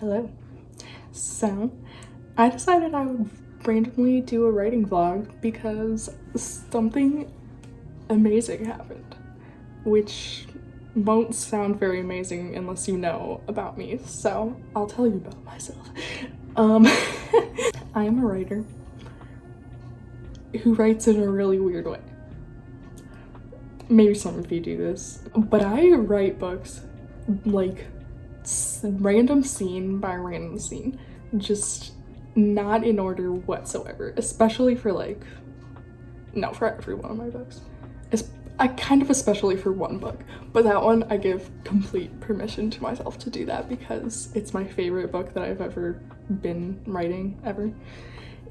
Hello. So, I decided I would randomly do a writing vlog because something amazing happened, which won't sound very amazing unless you know about me, so I'll tell you about myself. I am a writer who writes in a really weird way. Maybe some of you do this, but I write books like random scene by random scene, just not in order whatsoever, especially for for every one of my books. I kind of especially for one book, but that one I give complete permission to myself to do that because it's my favorite book that I've ever been writing, ever.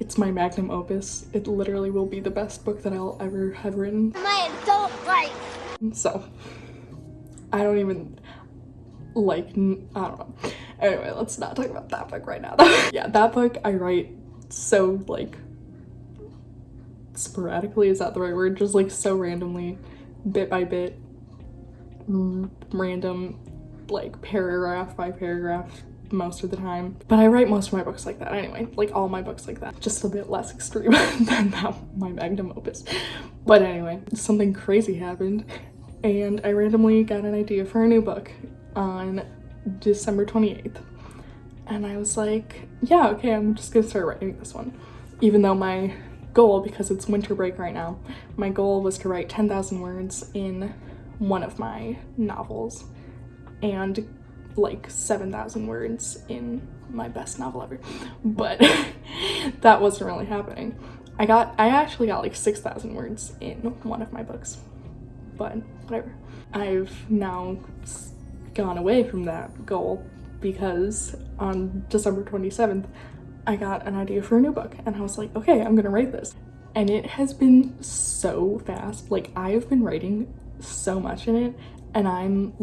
It's my magnum opus. It literally will be the best book that I'll ever have written. My adult life. So, I don't even, I don't know. Anyway, let's not talk about that book right now. Yeah, that book I write so, sporadically, is that the right word? Just, so randomly, bit by bit, random, paragraph by paragraph most of the time. But I write most of my books like that anyway, all my books like that. Just a bit less extreme than my magnum opus. But anyway, something crazy happened, and I randomly got an idea for a new book on December 28th. And I was like, yeah, okay, I'm just gonna start writing this one. Even though my goal, because it's winter break right now, my goal was to write 10,000 words in one of my novels and 7,000 words in my best novel ever. But that wasn't really happening. I actually got 6,000 words in one of my books, but whatever. I've now gone away from that goal because on December 27th, I got an idea for a new book and I was like, okay, I'm gonna write this. And it has been so fast. I've been writing so much in it, and I'm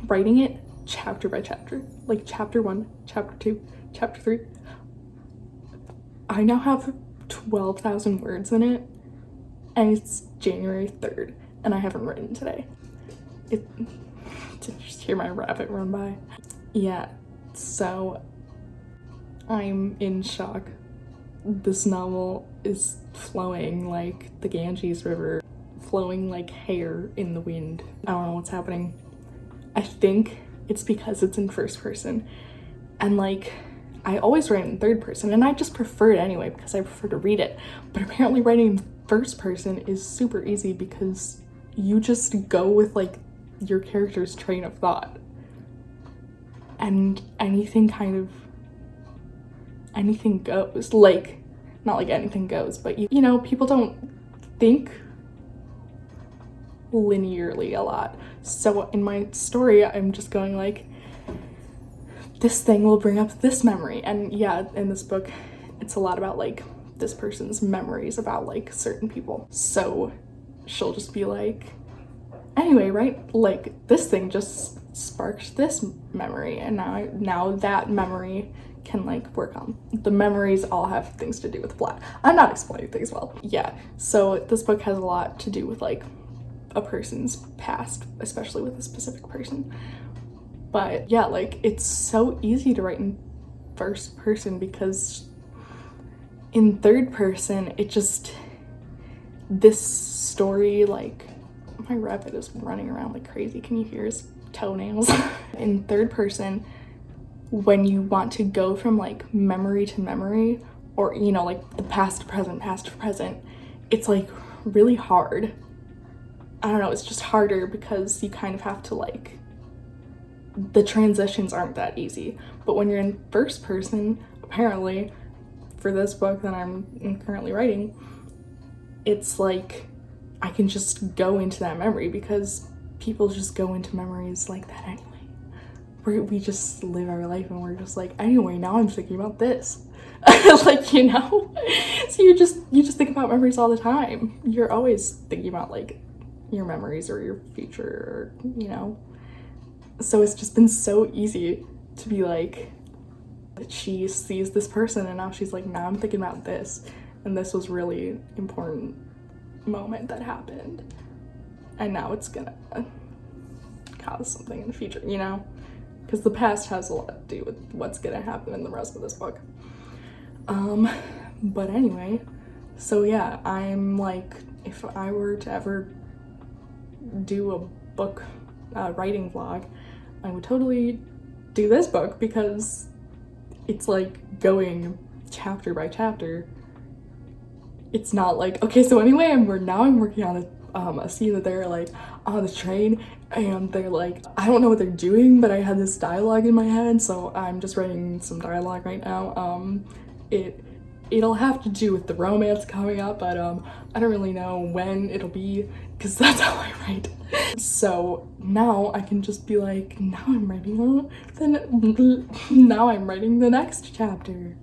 writing it chapter by chapter, chapter 1, chapter 2, chapter 3. I now have 12,000 words in it, and it's January 3rd, and I haven't written today. Just hear my rabbit run by. Yeah, so I'm in shock. This novel is flowing like the Ganges River, flowing like hair in the wind. I don't know what's happening. I think it's because it's in first person, and I always write in third person, and I just prefer it anyway because I prefer to read it. But apparently writing in first person is super easy because you just go with your character's train of thought, and anything goes. Not anything goes, but you know, people don't think linearly a lot. So in my story, I'm just going this thing will bring up this memory. And yeah, in this book, it's a lot about this person's memories about certain people. So she'll just be anyway, right? This thing just sparked this memory, and now that memory can work on. The memories all have things to do with plot. I'm not explaining things well. Yeah, so this book has a lot to do with a person's past, especially with a specific person. But yeah, it's so easy to write in first person because in third person, this story, my rabbit is running around like crazy. Can you hear his toenails? In third person, when you want to go from memory to memory, or the past to present, it's really hard. I don't know, it's just harder because you kind of have to the transitions aren't that easy. But when you're in first person, apparently for this book that I'm currently writing, it's I can just go into that memory because people just go into memories like that anyway. We just live our life and we're just anyway, now I'm thinking about this. You know? So you just think about memories all the time. You're always thinking about your memories or your future, or you know. So it's just been so easy to be she sees this person and now she's now I'm thinking about this, and this was really important moment that happened, and now it's gonna cause something in the future, you know. because the past has a lot to do with what's gonna happen in the rest of this book. But anyway, so yeah, I'm like, if I were to ever do a book writing vlog, I would totally do this book because it's like going chapter by chapter. It's not like, okay, so anyway, I'm working on a scene that they're like on the train and they're like, I don't know what they're doing, but I had this dialogue in my head, so I'm just writing some dialogue right now. It'll have to do with the romance coming up, but I don't really know when it'll be, because that's how I write. So now I can just be like, now I'm writing the next chapter.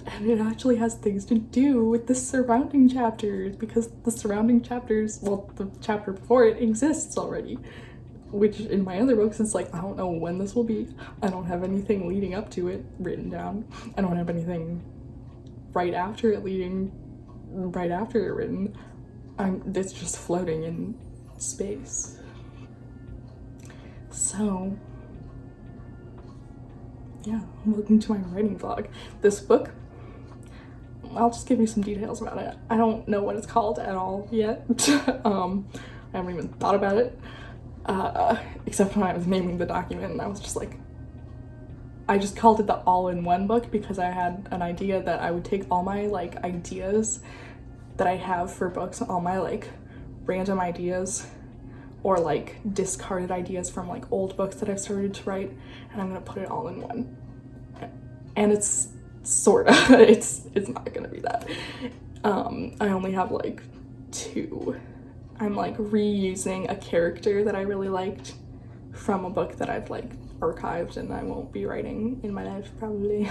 And it actually has things to do with the surrounding chapters, because the surrounding chapters, well, the chapter before it exists already. Which in my other books, it's like, I don't know when this will be. I don't have anything leading up to it written down. I don't have anything right after it written. It's just floating in space. So, yeah, welcome to my writing vlog. This book, I'll just give you some details about it. I don't know what it's called at all yet. I haven't even thought about it. Except when I was naming the document, and I was just like, I just called it the all-in-one book because I had an idea that I would take all my like ideas that I have for books, all my like random ideas or like discarded ideas from like old books that I've started to write, and I'm gonna put it all in one. And it's sorta, it's not gonna be that. I only have like 2. I'm like reusing a character that I really liked from a book that I've like archived and I won't be writing in my life probably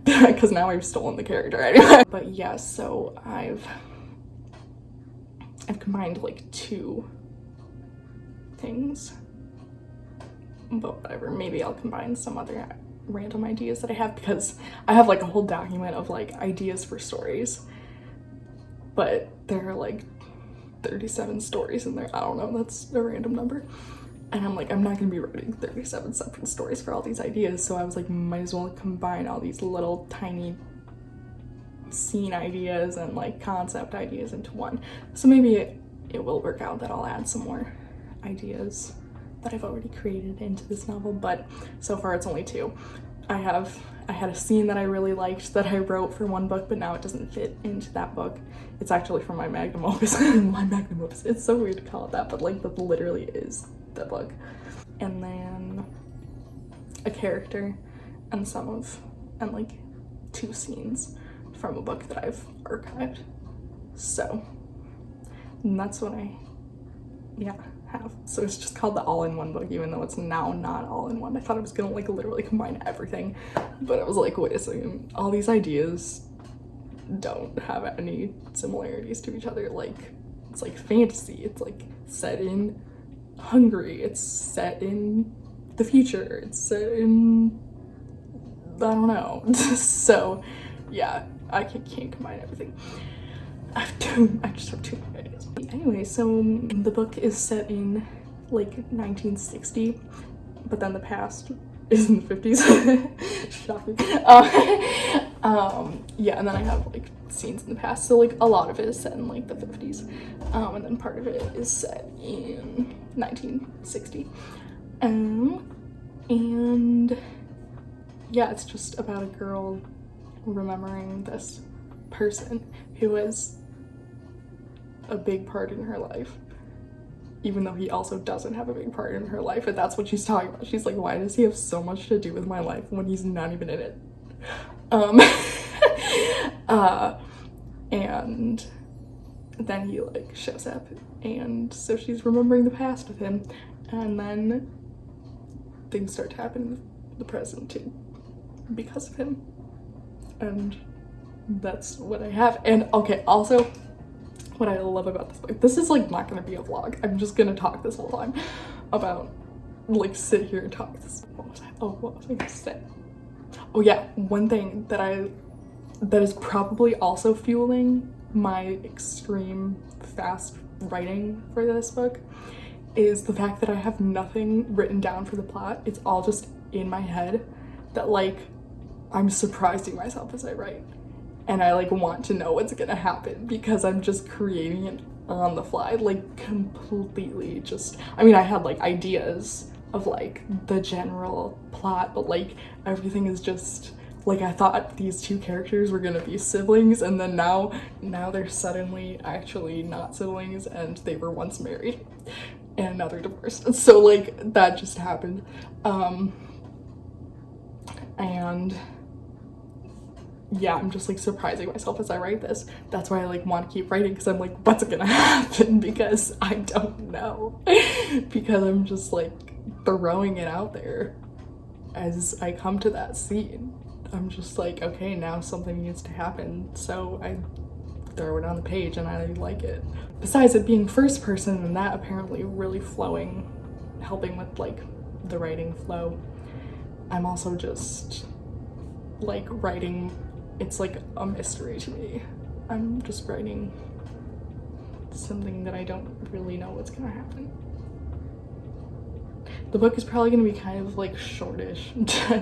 because now I've stolen the character anyway. But yeah, so I've combined like 2 things, but whatever, maybe I'll combine some other random ideas that I have, because I have like a whole document of like ideas for stories, but there are like 37 stories in there. I don't know, that's a random number. And I'm like, I'm not gonna be writing 37 separate stories for all these ideas, so I was like, might as well combine all these little tiny scene ideas and like concept ideas into one. So maybe it will work out that I'll add some more ideas that I've already created into this novel, but so far it's only 2. I had a scene that I really liked that I wrote for one book, but now it doesn't fit into that book. It's actually from my magnum opus. My magnum opus. It's so weird to call it that, but like that literally is the book. And then a character and like 2 scenes from a book that I've archived. So that's what I have. So it's just called the all-in-one book, even though it's now not all-in-one. I thought I was gonna like literally combine everything, but I was like, wait a second, all these ideas don't have any similarities to each other. Like, it's like fantasy, it's like set in Hungary, it's set in the future, it's set in, I don't know. So yeah, I can't combine everything. I just have too many ideas. Anyway, so the book is set in like 1960, but then the past is in the 50s. Shocking. Yeah, and then I have like scenes in the past, so like a lot of it is set in like the 50s, and then part of it is set in 1960. And yeah, it's just about a girl remembering this person who was a big part in her life, even though he also doesn't have a big part in her life. And that's what she's talking about. She's like, why does he have so much to do with my life when he's not even in it? And then he like shows up, and so she's remembering the past with him, and then things start to happen in the present too because of him. And that's what I have. And okay, also what I love about this book, this is like not gonna be a vlog, I'm just gonna talk this whole time about, like, sit here and talk this. What was I gonna say? Oh yeah, one thing that is probably also fueling my extreme fast writing for this book is the fact that I have nothing written down for the plot. It's all just in my head that like I'm surprising myself as I write. And I like want to know what's gonna happen because I'm just creating it on the fly, like completely just, I mean, I had like ideas of like the general plot, but like everything is just like I thought these two characters were gonna be siblings, and then now they're suddenly actually not siblings, and they were once married and now they're divorced. So like that just happened. And yeah, I'm just like surprising myself as I write this. That's why I like want to keep writing, because I'm like, what's gonna happen? Because I don't know. Because I'm just like throwing it out there as I come to that scene. I'm just like, okay, now something needs to happen. So I throw it on the page and I like it. Besides it being first person and that apparently really flowing, helping with like the writing flow, I'm also just like writing, it's like a mystery to me. I'm just writing something that I don't really know what's gonna happen. The book is probably gonna be kind of like shortish.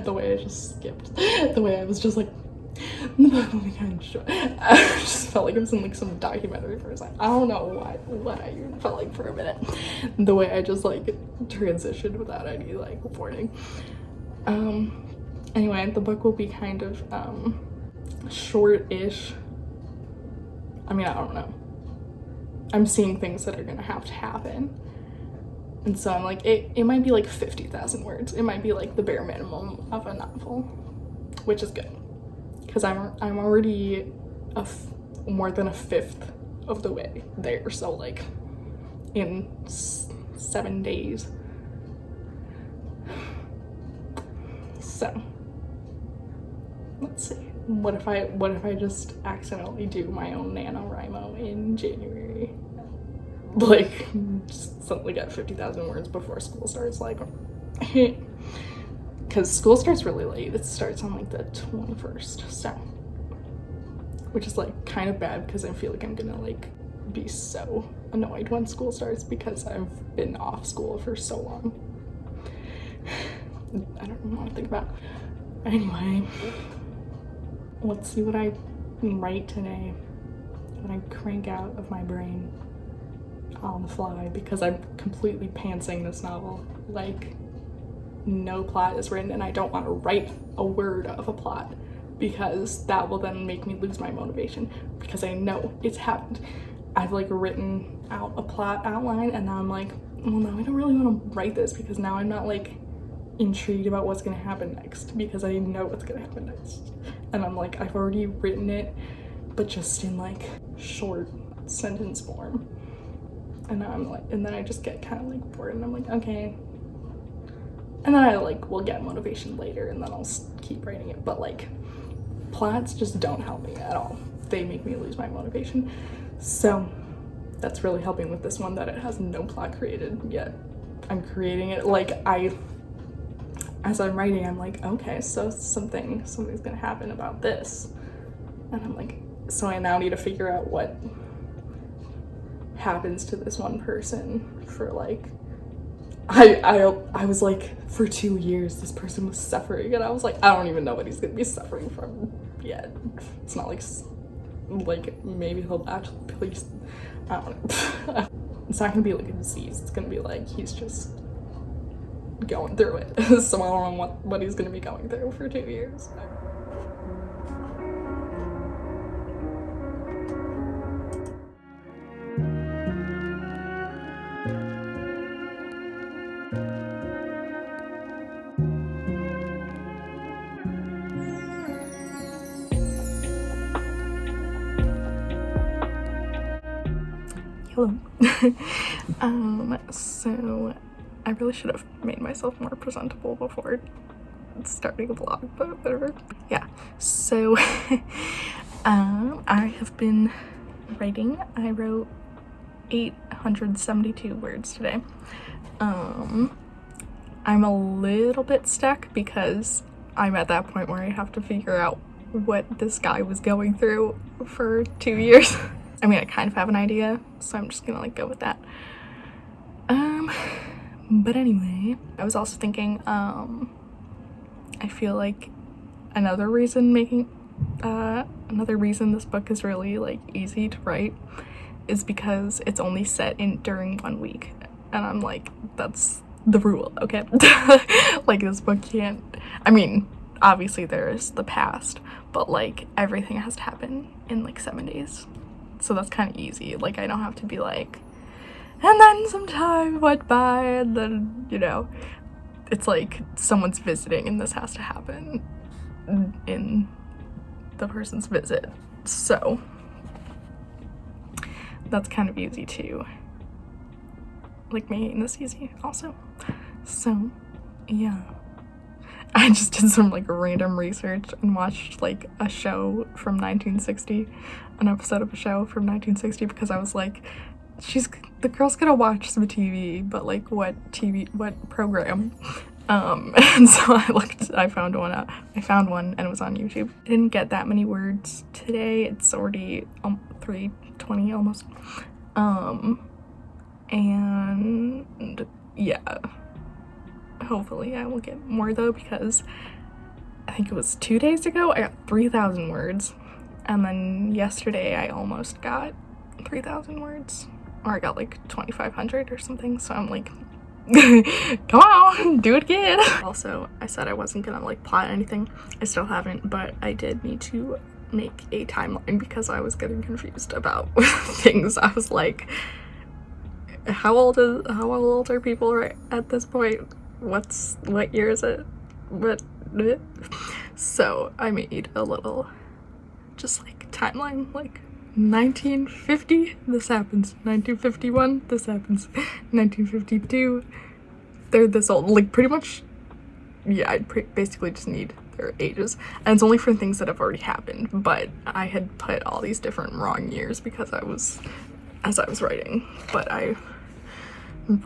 The way I just skipped. The way I was just like, the book will be kind of short. I just felt like I was in like some documentary for a second. I don't know what I even felt like for a minute. The way I just like transitioned without any like warning. Anyway, the book will be kind of short-ish. I mean, I don't know. I'm seeing things that are gonna have to happen. And so I'm like, it might be like 50,000 words. It might be like the bare minimum of a novel, which is good. Because I'm already more than a fifth of the way there. So like in 7 days. So let's see. What if I just accidentally do my own NaNoWriMo in January? Like, just suddenly get 50,000 words before school starts, like, because school starts really late. It starts on like the 21st, so, which is like kind of bad because I feel like I'm gonna like be so annoyed when school starts because I've been off school for so long. I don't even want to think about. Anyway, let's see what I write today, what I crank out of my brain on the fly, because I'm completely pantsing this novel. Like, no plot is written, and I don't want to write a word of a plot because that will then make me lose my motivation, because I know it's happened. I've like written out a plot outline and now I'm like, well, no, I don't really want to write this because now I'm not like intrigued about what's gonna happen next, because I know what's gonna happen next. And I'm like, I've already written it, but just in like short sentence form. And now I'm like, and then I just get kind of like bored and I'm like, okay. And then I like will get motivation later and then I'll keep writing it. But like plots just don't help me at all. They make me lose my motivation. So that's really helping with this one, that it has no plot created yet. I'm creating it like as I'm writing, I'm like, okay, so something's gonna happen about this. And I'm like, so I now need to figure out what happens to this one person for like, I was like, for 2 years this person was suffering, and I was like, I don't even know what he's gonna be suffering from yet. It's not like maybe he'll actually please, I don't know. It's not gonna be like a disease, it's gonna be like he's just going through it. So I don't know what he's gonna be going through for 2 years. Hello. So I really should have made myself more presentable before starting a vlog, but whatever. Yeah, so I have been writing. I wrote 872 words today. I'm a little bit stuck because I'm at that point where I have to figure out what this guy was going through for 2 years. I mean, I kind of have an idea, so I'm just gonna like go with that. But anyway, I was also thinking, I feel like another reason this book is really like easy to write is because it's only set in during 1 week, and I'm like, that's the rule, okay? Like, this book can't, I mean, obviously there is the past, but like everything has to happen in like 7 days, so that's kind of easy. Like, I don't have to be like, and then some time went by, and then, you know, it's like someone's visiting and this has to happen in the person's visit. So that's kind of easy too. Like, making this easy also. So yeah, I just did some like random research and watched like a show from 1960, an episode of a show from 1960, because I was like, the girl's gonna watch some TV, but like what program? And so I found one and it was on YouTube. I didn't get that many words today. It's already 3:20 almost. And yeah, hopefully I will get more though, because I think it was 2 days ago I got 3,000 words, and then yesterday I almost got 3,000 words, or I got like 2,500 or something. So I'm like, come on, do it again. Also, I said I wasn't gonna like plot anything. I still haven't, but I did need to make a timeline because I was getting confused about things. I was like, how old are people right at this point? What year is it? So I made a little just like timeline, like 1950 this happens, 1951 this happens, 1952 they're this old, like pretty much. Yeah, I basically just need their ages, and it's only for things that have already happened, but I had put all these different wrong years because as I was writing, but I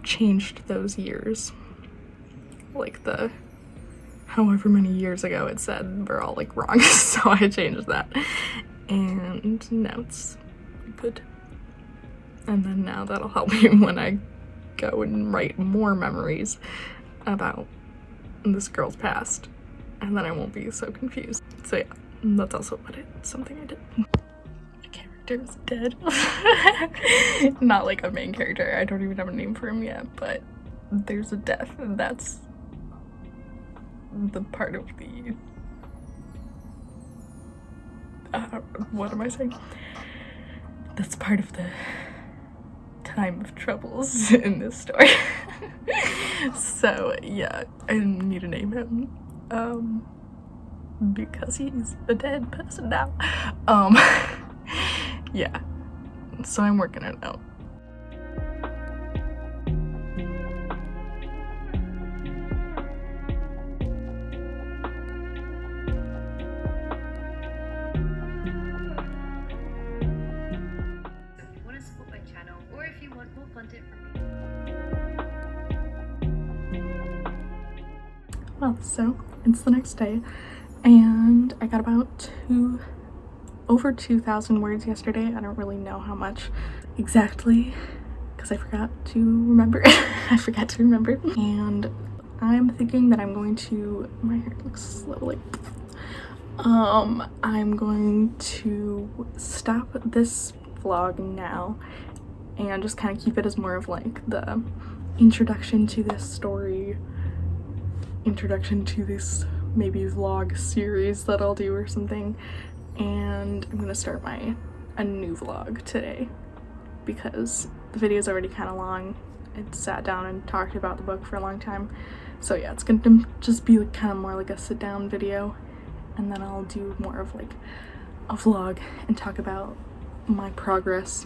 changed those years, like the however many years ago it said were all like wrong. So I changed that, and now it's good. And then now that'll help me when I go and write more memories about this girl's past, and then I won't be so confused. So yeah, that's also something I did. The character is dead. Not like a main character, I don't even have a name for him yet, but there's a death, and that's the part of the what am I saying? That's part of the time of troubles in this story. So yeah, I need to name him because he's a dead person now. Yeah, so I'm working it out. Well, so it's the next day, and I got about over 2,000 words yesterday. I don't really know how much exactly because I forgot to remember. And I'm thinking that I'm going to, my hair looks lovely. I'm going to stop this vlog now and just kind of keep it as more of like the introduction to this story, introduction to this maybe vlog series that I'll do or something. And I'm gonna start a new vlog today because the video's already kind of long. I sat down and talked about the book for a long time, so yeah, it's gonna just be kind of more like a sit down video, and then I'll do more of like a vlog and talk about my progress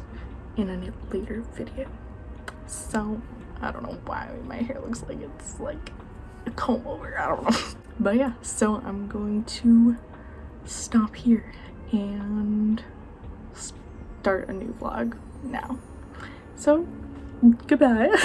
in a later video. So I don't know why my hair looks like it's like a comb over, I don't know. But yeah, so I'm going to stop here and start a new vlog now. So goodbye.